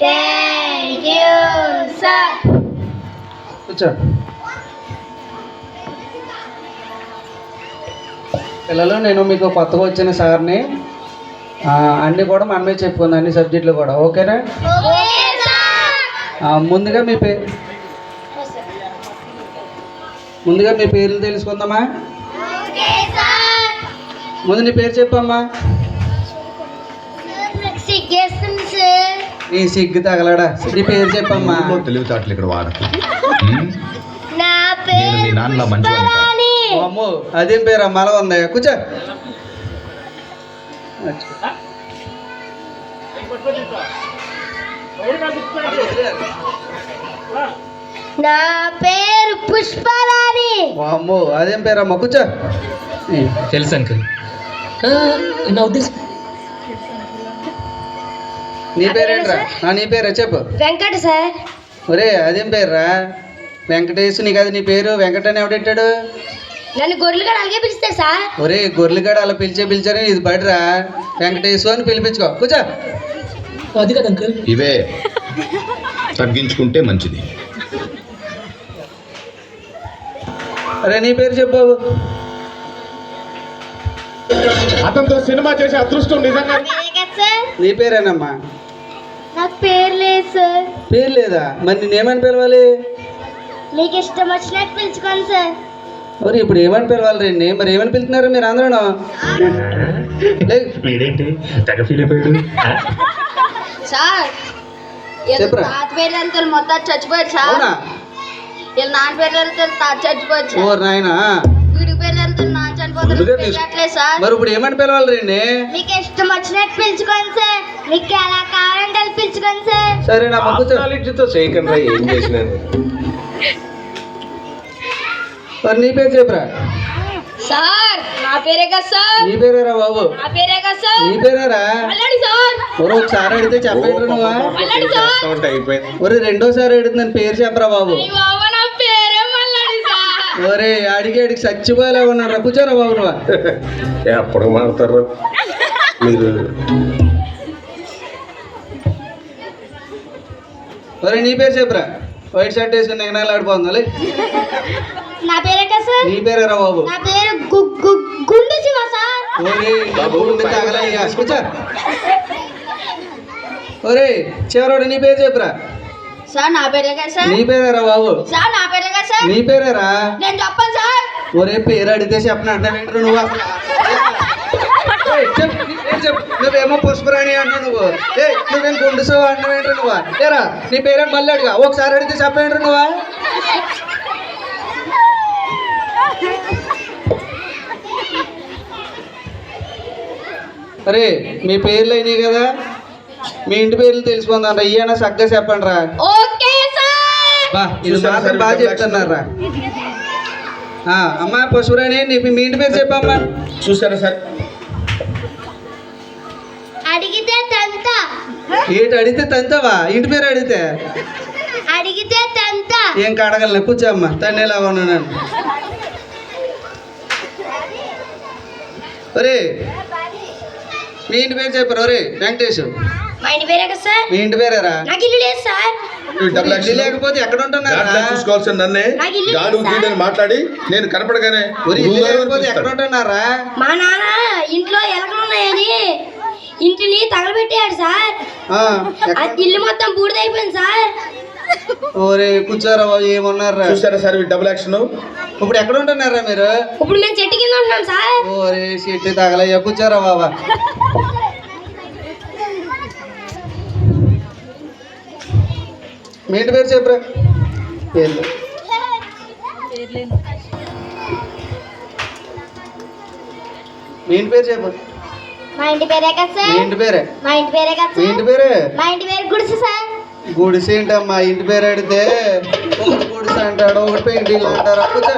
Thank you sir. కూర్చో. పిల్లలు, నేను మీకు కొత్తగా వచ్చిన సార్ని. అన్నీ కూడా మనమే చెప్పుకుందాం, అన్ని సబ్జెక్టులు కూడా. ఓకేనా? ముందుగా మీ పేర్లు తెలుసుకుందామా? ముందు నీ పేరు చెప్పమ్మా. నీ సిగ్గు తగలడా. నీ పేరు చెప్పమ్మా. తెలివితేటలు ఇక్కడ వాడ. అమ్మో, అదేం పేరు మల ఉంది. కూర్చో. నా పేరు పుష్పరాణి. అమ్మో, అదేం పేరమ్మా. కూర్చో. తెలుసు అంకుల్. నా ఉద్దేశం నీ పేరేంట్రా? నీ పేరా చెప్పు. వెంకట సార్. ఒరే, అదేం పేర్రా? వెంకటేష్. నీకు అది నీ పేరు. వెంకట అని ఎవడెట్టాడు? నన్ను గొర్రెలు కూడా అలాగే పిలుస్తారు సార్. ఒరే, గొర్రెలుగాడు అలా పిలిచారని ఇది బడిరా. వెంకటేశ్వర అని పిలిపించుకో. కూర్చో. అది కదా అంకుల్. ఇవే తగ్గించుకుంటే మంచిది. అరే, నీ పేరు చెప్పు. అతనితో సినిమా చేసే అదృష్టం నిజంగా. నీ పేరేనమ్మా? నాకు పేరు లేదు సార్. పేరు లేదా? మరి నేనేమని పిలవాలి? మీకు ఇష్టం వచ్చినట్టు పిలుచుకోండి సార్. మరి ఇప్పుడు ఏమని పిలవాలి రండి? మరి ఏమని పిలుతున్నారు మీరు అందరూ? సార్, తాత పేరు అంతా మొత్తం చచ్చిపోయారు సార్. వీళ్ళ నాన్న పేరు అంతా తాత చచ్చిపోయారు సార్. ఓ నాయనా. వీడి పేరు అంతా నాన్న చనిపోతారు సార్. మరి ఇప్పుడు ఏమని పిలవాలి రండి? మీకు ఇష్టం వచ్చినట్టు పిలుచుకోండి సార్. మీకు ఎలా కావాలంటే అలా పిలుచుకోండి సార్. సరే నా మొక్కుతో ఏం చేసినాను. మరి నీ పేరు చెప్పురా. సార్, నా పేరే కదా సార్. నీ పేరేరా బాబు? నా పేరే కదా సార్. నీ పేరేరా? అల్లాడి సార్. ఒకసారి అడిగితే చెప్పేట్రా నువ్వా? అల్లాడి సార్. ఒరే, రెండోసారి అడుగుతుంది పేరు చెప్పరా బాబు. నా పేరే మల్లాడి సార్. ఒరే, అడిగి చచ్చిపోయేలా ఉన్నారా. కూర్చోరా బాబు నువ్వా. ఎప్పుడు మారుతారు మీరు? ఒరే, నీ పేరు చెప్పురా. వైట్ షర్ట్ వేసుకుని ఎగనాలు ఆడిపోతుంది. నా పేరే కదా సార్. నీ పేరేరా బాబు? నా పేరు గుండు శివ సార్. ఒరే, బాబు తగలయ్యా. కూర్చో. ఒరే, చివరోడు నీ పేరు చెప్పురా. సార్, నా పేరే కదా సార్. నీ పేరేరా బాబు? సార్, నా పేరే కదా సార్. నీ పేరేరా? నేను చెప్పను సార్. ఒరే, పేరు అడిగితే చెప్పను అంటావేంట్రా నువ్వు అసలు? చెప్పు. నువ్వేమో పుష్పరాణి అంటావు నువ్వు. నువ్వేం గుండుసో అంటావేంట్రా నువ్వు? ఏరా, నీ పేరేం మళ్ళీ అడిగా. ఒకసారి అడిగితే చెప్పేంట్రా నువ్వా? అరే, మీ పేర్లు అయినాయి కదా, మీ ఇంటి పేర్లు తెలుసుకుందాం రా. ఇయ్యనా చక్కగా చెప్పండి రా. Okay sir. బా, ఇది మాత్రం బాగా చెప్తున్నారా. అమ్మా పుష్పరాణి, మీ ఇంటి పేరు చెప్పమ్మా. చూసారా సార్? అడిగితే తంత. ఏంటి అడిగితే తంతావా? ఇంటి పేరు అడిగితే తంత. ఏం కడగలను. కూర్చోమ్మా. తన్నేలా ఉన్నాను. ఒరే, మీ ఇంటి పేరు చెప్పరు. ఒరే వెంకటేష్. మా ఇంటి పేరే కదా సార్. మీ ఇంటి పేరేరా? నాకు ఇల్లు లేదు సార్. ఇల్లు లేకపోతే ఎక్కడ ఉంటున్నారా? చూసుకోవాల్సింది నన్నే. గాడు గీడని మాట్లాడి నేను కనపడగానే ఇల్లు లేకపోతే ఎక్కడ ఉంటున్నారా? మా నాన్న ఇంట్లో ఎలకలు ఉన్నాయని ఇంటిని తగలబెట్టాడు సార్. ఇల్లు మొత్తం బూడిదైపోయింది సార్. ఓరే, కూర్చోరా బాబు. ఏమన్నారా? చూసారా సార్ డబుల్ యాక్షన్. ఇప్పుడు ఎక్కడ ఉంటున్నారా మీరు? ఇప్పుడు మేము చెట్టు కింద ఉంటున్నాం సార్. ఓరే, చెట్టు తగలయ్యా. కూర్చోరా బాబా. మీ ఇంటి పేరు చెప్పురా. మీ ఇంటి పేరు చెప్పు. మా ఇంటి పేరే కదా సార్. మీ ఇంటి పేరే? మా ఇంటి పేరే కదా మీ ఇంటి పేరే? మా ఇంటి పేరు గుడిసె సార్. గుడిసె ఏంటమ్మా? ఇంటి పేరు అడిగితే ఒకటి గుడిసె అంటాడు, ఒకటి పెయింటింగ్ అంటారు. కూర్చో.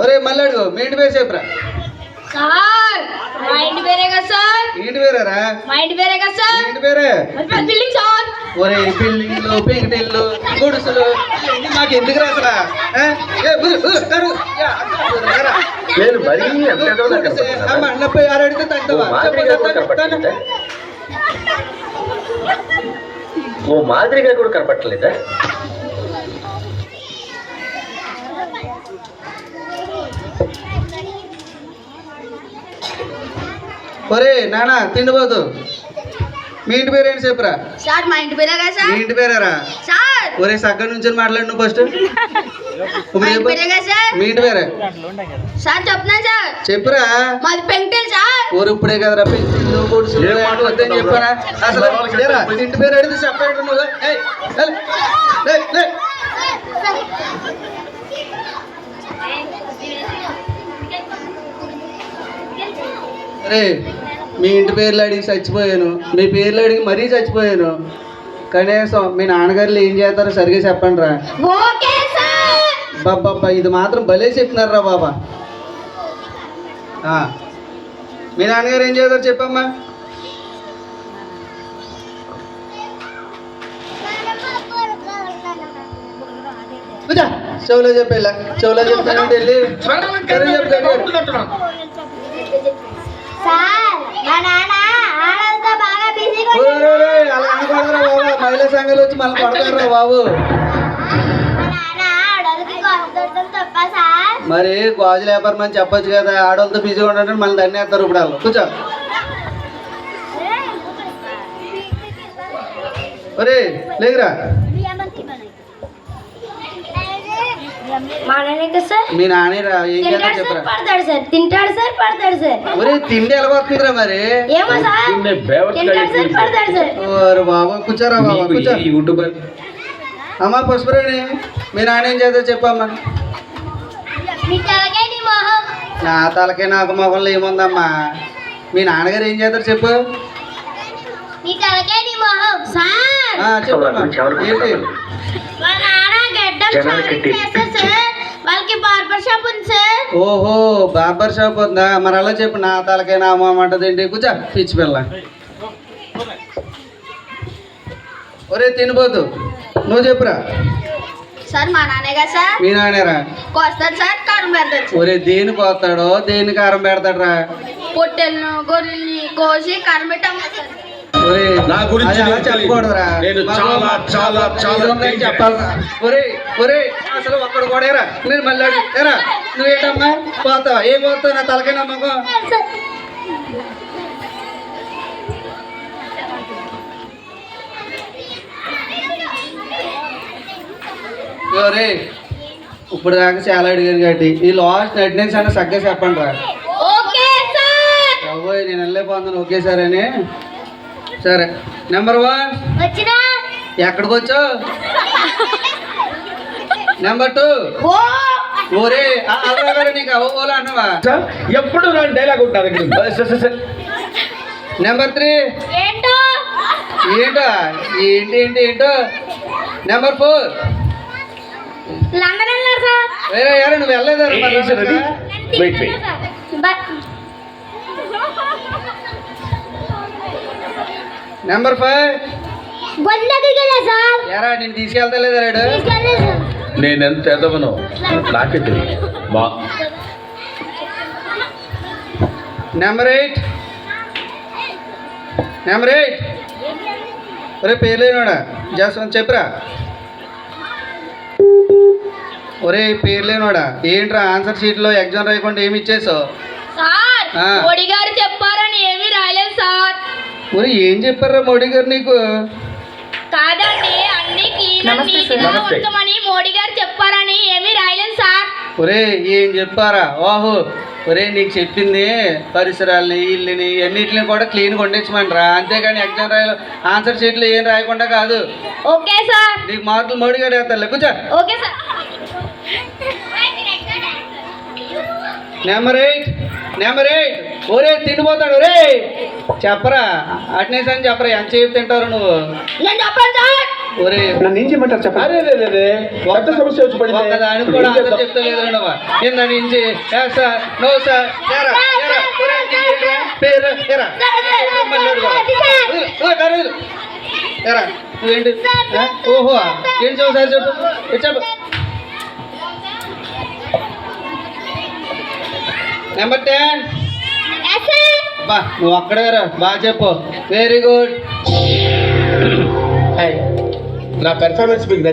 ఒరే, మళ్ళీ అడుగు. మీ ఇంటి పేరు చెప్పురా. సార్, మా ఇంటి పేరే కదా సార్. ఇంటి పేరేరా? మా ఇంటి పేరే కదా సార్. ఇంటి పేరే? Building sir. ఒరే బిల్డింగ్లు పెంకిటిల్లు గుడుసులు ఇవన్నీ మాకు ఎందుకు అసలు నేను మరీ ఎంత ఎదవలా కనపడుతున్నానా? మండపై ఆరాడితే తగ్గవా ఓ మాదిరిగా కూడా కనపడలేదా? ఒరే నానా తిండిపోదు మీ ఇంటి పేరు ఏంటి చెప్పురా సార్ మా ఇంటి పేరే కదా మీ సార్ ఇంటి పేరారా సార్ ఒరే సగ్గ నుంచి మాట్లాడు నువ్వు ఫస్ట్ మా ఇంటి పేరే కదా సార్ మీ ఇంటి పేరే సార్ చెప్తున్నాను సార్ చెప్పురా మాది పెంకుటిల్లు సార్ ఊరు ఇప్పుడే కదరా పెంచిల్లు పొడుసులు వద్దని చెప్పారా అసలు లేరా ఇంటి పేరు అడిగితే చెప్పాడు నువ్వు ఏయ్, లే, లే, లే. అరే మీ ఇంటి పేర్లు అడిగి చచ్చిపోయాను మీ పేర్లు అడిగి మరీ చచ్చిపోయాను కనీసం మీ నాన్నగారులు ఏం చేస్తారో సరిగ్గా చెప్పండి రా ఓకే సార్ బాబా ఇది మాత్రం భలే చెప్తున్నారా బాబా మీ నాన్నగారు ఏం చేస్తారు చెప్పమ్మా కూర్చో. చెవులో చెప్పేలా చెవులో చెప్తానంటే వెళ్ళి సరే చెప్తాను సార్ మా నాన్న ఆడలతో బాగా బిజీగా అలా అనకూడదురా బాబా మహిళా సంఘాలు వచ్చి మళ్ళీ కొడతారా బాబు మా నాన్న ఆడలకి కొడతాం తప్ప సార్ మరి గాజులు వ్యాపారం అని చెప్పొచ్చు కదా ఆడవాళ్ళతో బిజీగా ఉండటం మళ్ళీ దాన్ని వేస్తారు ఇప్పుడు వాళ్ళు కూర్చో ఒరే లేదురా మా నాన్న సార్ మీ నాన్నరా ఏం చేస్తా తింటాడు సార్ చెప్పరా పడతాడు సార్ తింటాడు సార్ పడతాడు సార్ ఒరే తిండి ఎలా వస్తుందిరా మరి ఏమో సార్ తిండే బేవర్స్ తింటాడు సార్ పడతాడు సార్ ఓరు బాబా కూర్చోరా బాబా కూర్చో యూట్యూబర్ అమ్మా పుష్పరాణి మీ నాన్న ఏం చేస్తా చెప్పమ్మా మీ తలకాయ నీ మొహం నా తలకే నాకు మొహంలో ఏముందమ్మా మీ నాన్నగారు ఏం చేస్తారు చెప్పు నీ తలకాయ నీ మొహం సార్ చెప్పమ్మా ఏంటి మా నాన్న గడ్డం జనాలకి చేస్తారు సార్ వాళ్ళకి బార్బర్ షాప్ ఉంది సార్ ఓహో బార్బర్ షాప్ ఉందా మరి అలా చెప్పు నా తలకే నా మొహం అంటది ఏంటి కూర్చో పిచ్చి పిల్ల ఒరే తినిపోతు నువ్వు చెప్పురా సార్ మా నాన్నే కదా సార్ మీ నాన్నరా కోస్తాడు సార్ కారం పెడతాడు సార్ ఒరే దేని కోస్తాడో దేని కారం పెడతాడరా పొట్టెలను గొర్రెల్ని కోసి కారం పెట్టి అమ్ముతారు ఒరే నా గురించి అది అలా నీకు తెలియదు. చెప్పకూడదురా నేను చాలా, చాలా, చాలా నిజంగా చెప్పాలరా ఒరే ఒరే అసలు ఒక్కడు కూడా ఏరా మీరు మళ్ళీ అడుగు. ఏరా నువ్వేంటమ్మా పోతావా ఏం పోతావు నా తలకే నమ్మకం ఒరే ఇప్పుడు దాకా చాలా అడిగాను కాబట్టి ఈ లాస్ట్ అటెండెన్స్ అన్న సగ్గా చెప్పండి రా ఓకే సార్ బాబోయ్ నేను వెళ్ళిపోతున్నాను ఓకే సార్ అని సరే నెంబర్ 1 వచ్చినా ఎక్కడికి వచ్చావు నెంబర్ 2 ఓ ఓరే అలా నీకు ఓలా అన్నవా ఎప్పుడు నా డైలాగ్ ఉంటుంది నెంబర్ 3 ఏంటో ఏంటో ఏంటో నెంబర్ 4 లండన్ వెళ్ళారు సార్ వేరే ఎవరు నువ్వు వెళ్ళలేదారు వెయిట్ వెయిట్ నెంబర్ 5 దగ్గరికి వెళ్ళా సార్ ఎరా నేను తీసుకెళ్తలేదా రాడు తీసుకెళ్ళలేదు సార్ నేను ఎంత ఎదవనో నాకే తెలియదు మా నెంబర్ 8 ఒరే పేర్లేనోడా జస్ట్ చెప్పురా ఒరే పేర్లేనోడా ఏంట్రా ఆన్సర్ షీట్లో ఎగ్జామ్ రాయకుండా ఏమి ఇచ్చేసావు సార్ ఆ. మోడీ గారు చెప్పారని ఏమీ రాయలేదు సార్ ఒరే ఏం చెప్పారా మోడీ గారు నీకు కాదండి అన్ని క్లీన్ నమస్తే సార్. నీట్గా నమస్తే. ఉంచమని మోడీ గారు చెప్పారని ఏమీ రాయలేదు సార్ ఒరే ఏం చెప్పారా ఓహో ఒరే నీకు చెప్పింది పరిసరాలని ఇల్లుని అన్నిటిని కూడా క్లీన్గా వండించమంటారా అంతేగాని ఎగ్జామ్ రాయాలి ఆన్సర్ షీట్లో ఏం రాయకుండా కాదు ఓకే సార్ నీకు మార్కులు మోడీ గారు వేస్తారు కూర్చో ఓకే సార్ నెంబర్ 8 ఒరే తిండిపోతాడు ఒరే చెప్పరా అటెండెన్స్ అని చెప్పరా ఎంత సేపు తింటారు నువ్వు నేను చెప్పాను సార్ ఒరే నన్ను ఏం చేయమంటారు చెప్పండి కొత్త సమస్య వచ్చి పడింది. ఒక్కదానికి కూడా ఆన్సర్ చెప్తలేదు నువ్వు కింద నుంచి సార్ నో సార్ ఎరా ఎరా ఒరే నీకేంట్రా? పేరు ఎరా మళ్ళీ అడుగు. వదిలు, వదిలు, వదిలు. ఎరా నువ్వేంటి ఓహో ఏంటి చెప్పు సార్ చెప్పు చెప్పు నెంబర్ 10 బా నువ్వు అక్కడే రా బాగా చెప్పు వెరీ గుడ్ నా పెర్ఫార్మెన్స్ మీకు